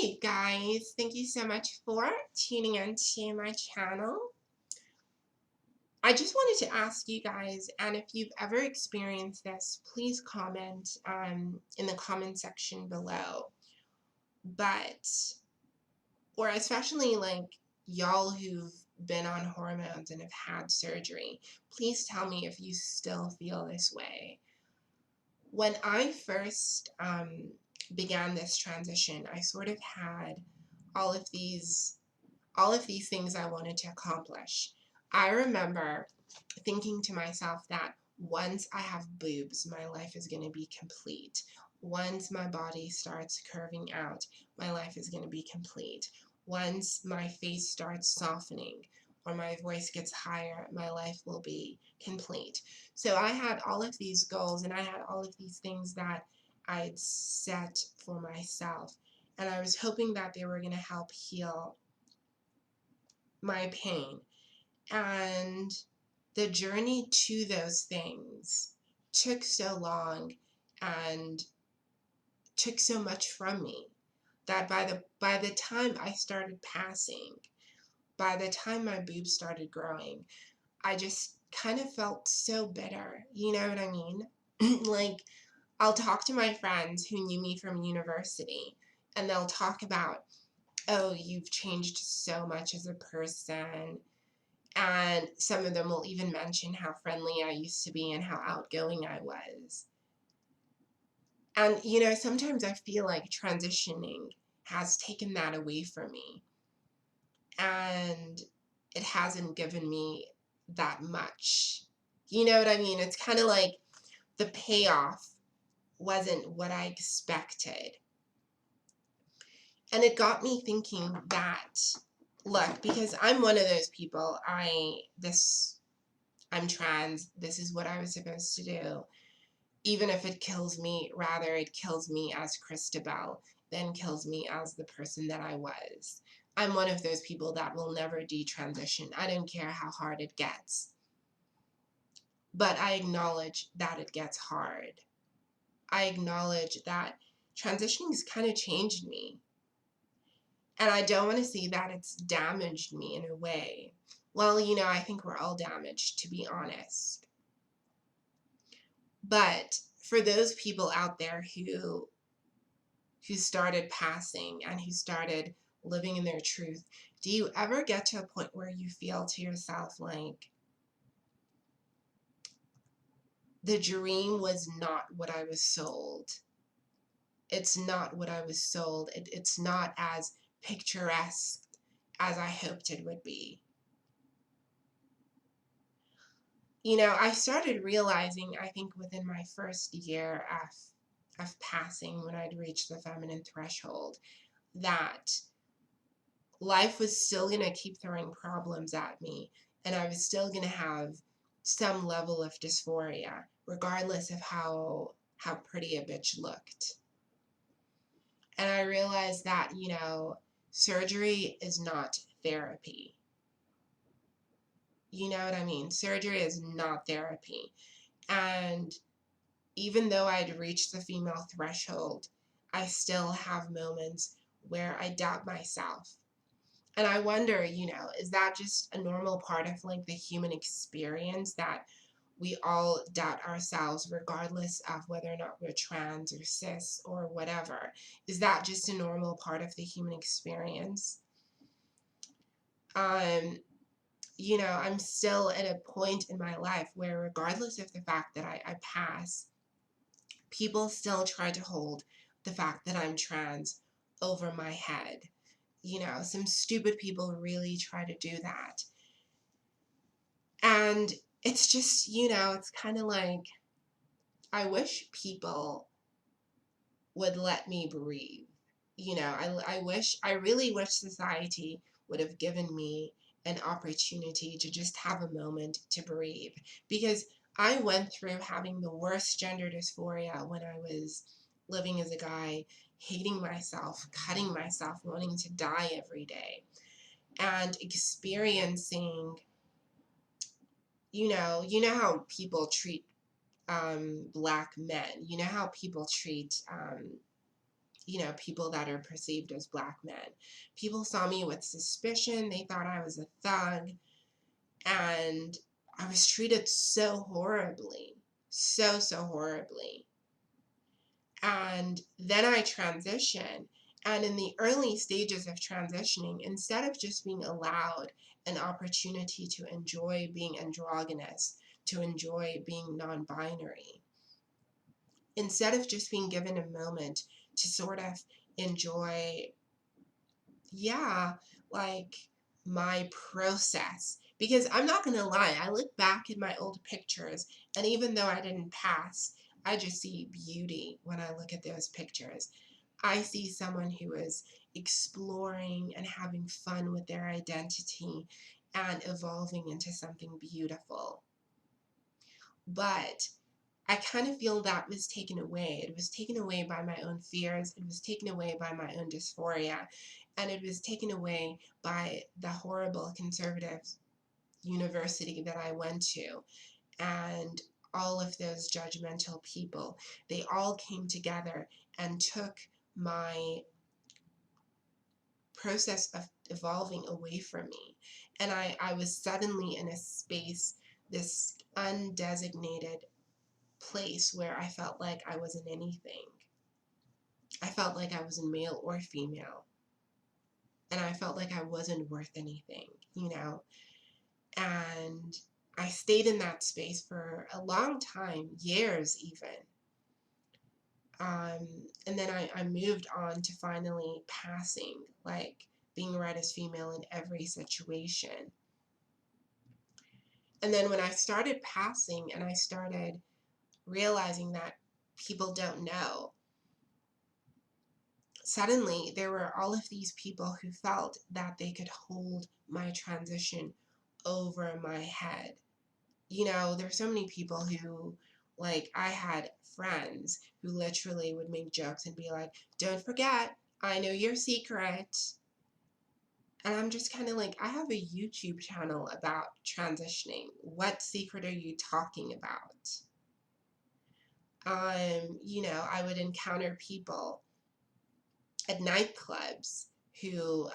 Hey guys, thank you so much for tuning into my channel. I just wanted to ask you guys, and if you've ever experienced this, please comment in the comment section below. Or especially like y'all who've been on hormones and have had surgery, please tell me if you still feel this way. When I first began this transition, I sort of had all of these things I wanted to accomplish. I remember thinking to myself that once I have boobs, my life is going to be complete. Once my body starts curving out, my life is going to be complete. Once my face starts softening or my voice gets higher, my life will be complete. So I had all of these goals and I had all of these things that I'd set for myself. And I was hoping that they were going to help heal my pain. And the journey to those things took so long and took so much from me that by the time I started passing, by the time my boobs started growing, I just kind of felt so bitter. You know what I mean? Like, I'll talk to my friends who knew me from university, and they'll talk about, oh, you've changed so much as a person. And some of them will even mention how friendly I used to be and how outgoing I was. And, sometimes I feel like transitioning has taken that away from me. And it hasn't given me that much. You know what I mean? It's kind of like the payoff wasn't what I expected. And it got me thinking that, look, because I'm one of those people, I'm trans, this is what I was supposed to do. Even if it kills me, rather it kills me as Christabel than kills me as the person that I was. I'm one of those people that will never detransition. I don't care how hard it gets. But I acknowledge that it gets hard. I acknowledge that transitioning has kind of changed me. And I don't want to see that it's damaged me in a way. Well, I think we're all damaged, to be honest. But for those people out there who started passing and who started living in their truth, do you ever get to a point where you feel to yourself like, the dream was not what I was sold? It's not what I was sold. It's not as picturesque as I hoped it would be. I started realizing, I think within my first year of passing, when I'd reached the feminine threshold, that life was still going to keep throwing problems at me, and I was still going to have some level of dysphoria, regardless of how pretty a bitch looked. And I realized that, surgery is not therapy. You know what I mean? Surgery is not therapy. And even though I'd reached the female threshold, I still have moments where I doubt myself. And I wonder, is that just a normal part of like the human experience, that we all doubt ourselves regardless of whether or not we're trans or cis or whatever? Is that just a normal part of the human experience? I'm still at a point in my life where, regardless of the fact that I pass, people still try to hold the fact that I'm trans over my head. Some stupid people really try to do that. And it's just, it's kind of like, I wish people would let me breathe. I really wish society would have given me an opportunity to just have a moment to breathe. Because I went through having the worst gender dysphoria when I was living as a guy, hating myself, cutting myself, wanting to die every day, and experiencing, how people treat black men. You know how people treat people that are perceived as black men. People saw me with suspicion. They thought I was a thug. And I was treated so horribly. So, so horribly. And then I transitioned. And in the early stages of transitioning, instead of just being allowed an opportunity to enjoy being androgynous, to enjoy being non binary, instead of just being given a moment to sort of enjoy, yeah, like my process. Because I'm not going to lie, I look back at my old pictures, and even though I didn't pass, I just see beauty when I look at those pictures. I see someone who is exploring and having fun with their identity and evolving into something beautiful. But I kind of feel that was taken away. It was taken away by my own fears. It was taken away by my own dysphoria. And it was taken away by the horrible conservative university that I went to. And all of those judgmental people, they all came together and took my process of evolving away from me. And I was suddenly in a space, this undesignated place where I felt like I wasn't anything. I felt like I wasn't male or female. And I felt like I wasn't worth anything. And I stayed in that space for a long time, years even. And then I moved on to finally passing, like being read as female in every situation. And then when I started passing and I started realizing that people don't know, suddenly there were all of these people who felt that they could hold my transition over my head. There's so many people who, like, I had friends who literally would make jokes and be like, don't forget, I know your secret. And I'm just kind of like, I have a YouTube channel about transitioning. What secret are you talking about? I would encounter people at nightclubs who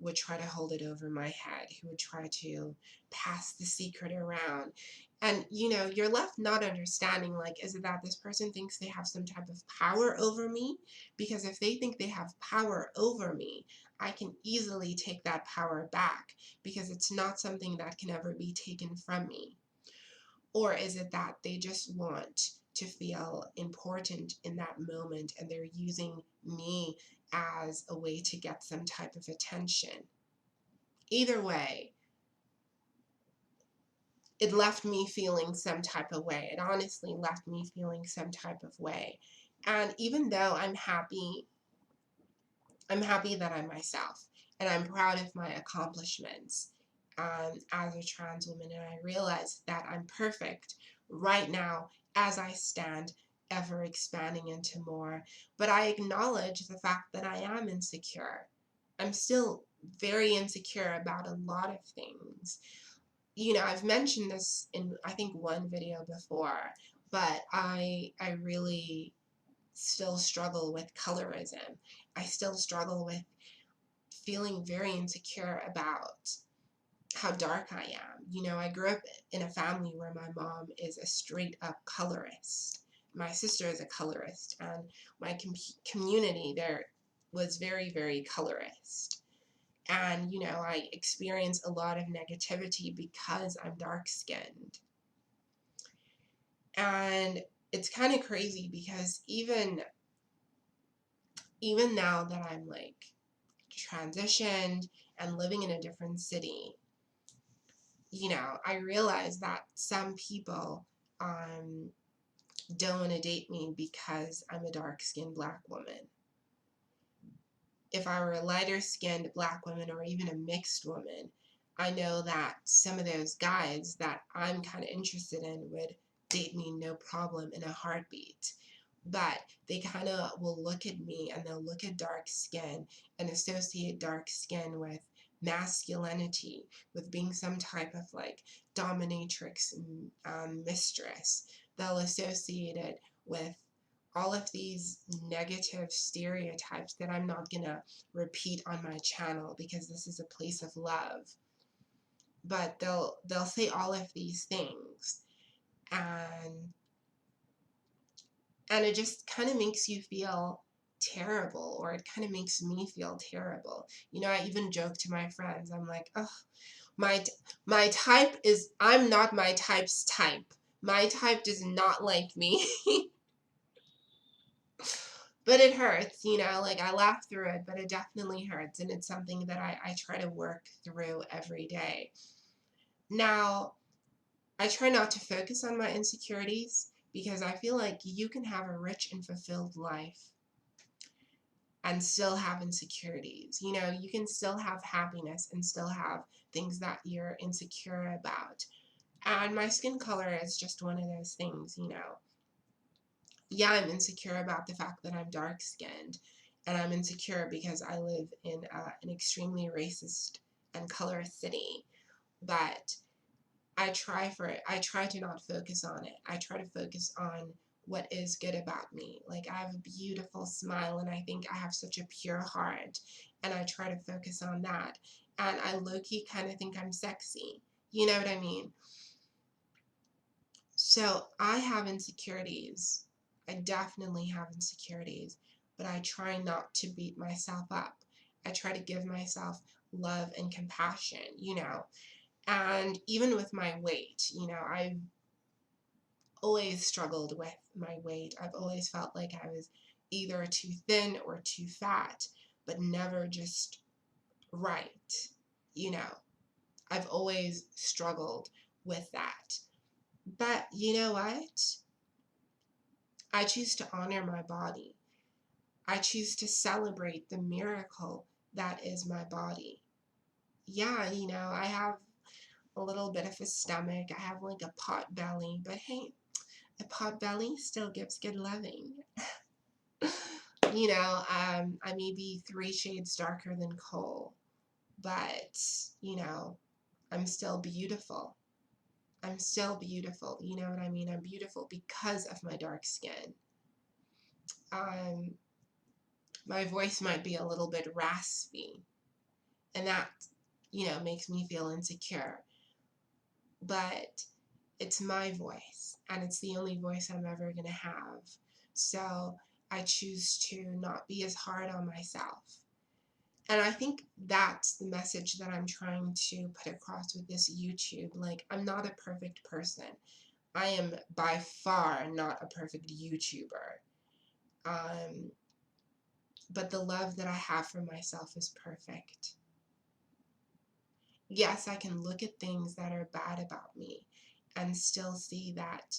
would try to hold it over my head, who would try to pass the secret around. And, you're left not understanding, like, is it that this person thinks they have some type of power over me? Because if they think they have power over me, I can easily take that power back because it's not something that can ever be taken from me. Or is it that they just want to feel important in that moment and they're using me as a way to get some type of attention? Either way, it left me feeling some type of way. It honestly left me feeling some type of way. And even though I'm happy that I'm myself and I'm proud of my accomplishments as a trans woman, and I realize that I'm perfect right now as I stand, ever expanding into more. But I acknowledge the fact that I am insecure. I'm still very insecure about a lot of things. I've mentioned this in, I think, one video before, but I really still struggle with colorism. I still struggle with feeling very insecure about how dark I am. I grew up in a family where my mom is a straight up colorist. My sister is a colorist, and my community there was very, very colorist. And, I experience a lot of negativity because I'm dark skinned. And it's kind of crazy because even now that I'm like transitioned and living in a different city, I realize that some people don't want to date me because I'm a dark-skinned black woman. If I were a lighter-skinned black woman or even a mixed woman, I know that some of those guys that I'm kind of interested in would date me no problem in a heartbeat. But they kind of will look at me and they'll look at dark skin and associate dark skin with masculinity, with being some type of like dominatrix mistress. They'll associate it with all of these negative stereotypes that I'm not gonna repeat on my channel because this is a place of love. But they'll say all of these things, and it just kind of makes you feel terrible, or it kind of makes me feel terrible. You know, I even joke to my friends. I'm like, oh, my type is, I'm not my type's type. My type does not like me. But it hurts, you know, like I laugh through it, but it definitely hurts. And it's something that I try to work through every day. Now, I try not to focus on my insecurities because I feel like you can have a rich and fulfilled life and still have insecurities. You know, you can still have happiness and still have things that you're insecure about. And my skin color is just one of those things, you know. Yeah, I'm insecure about the fact that I'm dark skinned, and I'm insecure because I live in an extremely racist and colorist city. But I try to not focus on it. I try to focus on what is good about me. Like, I have a beautiful smile, and I think I have such a pure heart, and I try to focus on that. And I low-key kind of think I'm sexy. You know what I mean? So I have insecurities. I definitely have insecurities, but I try not to beat myself up. I try to give myself love and compassion, you know. And even with my weight, you know, I've always struggled with my weight. I've always felt like I was either too thin or too fat, but never just right, you know. I've always struggled with that. But you know what? I choose to honor my body. I choose to celebrate the miracle that is my body. Yeah, you know, I have a little bit of a stomach. I have like a pot belly, but hey, a pot belly still gives good loving. You know, I may be 3 shades darker than Cole, but, you know, I'm still beautiful. I'm still beautiful. You know what I mean? I'm beautiful because of my dark skin. Um, my voice might be a little bit raspy, and that, you know, makes me feel insecure. But it's my voice, and it's the only voice I'm ever going to have. So I choose to not be as hard on myself. And I think that's the message that I'm trying to put across with this YouTube. Like, I'm not a perfect person. I am by far not a perfect YouTuber. But the love that I have for myself is perfect. Yes, I can look at things that are bad about me and still see that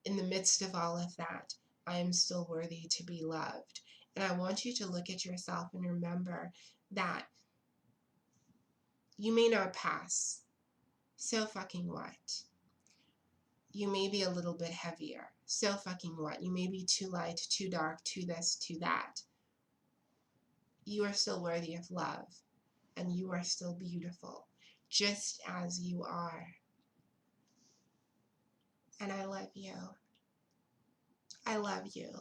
in the midst of all of that, I am still worthy to be loved. And I want you to look at yourself and remember that you may not pass. So fucking what? You may be a little bit heavier. So fucking what? You may be too light, too dark, too this, too that. You are still worthy of love, and you are still beautiful, just as you are. And I love you. I love you.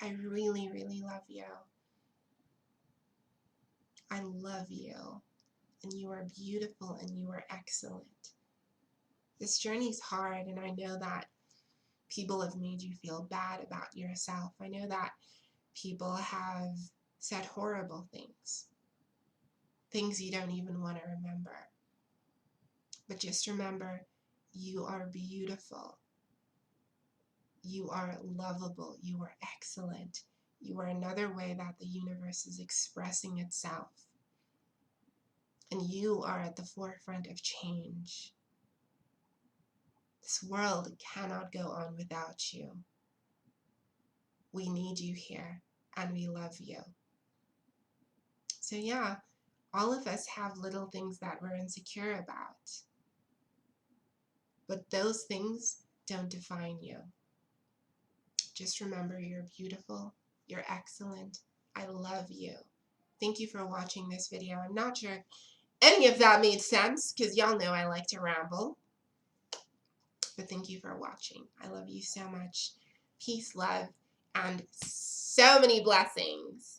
I really, really love you. I love you. And you are beautiful, and you are excellent. This journey's hard, and I know that people have made you feel bad about yourself. I know that people have said horrible things, things you don't even want to remember. But just remember, you are beautiful. You are lovable. You are excellent. You are another way that the universe is expressing itself. And you are at the forefront of change. This world cannot go on without you. We need you here, and we love you. So yeah, all of us have little things that we're insecure about. But those things don't define you. Just remember, you're beautiful, you're excellent, I love you. Thank you for watching this video. I'm not sure any of that made sense, because y'all know I like to ramble. But thank you for watching. I love you so much. Peace, love, and so many blessings.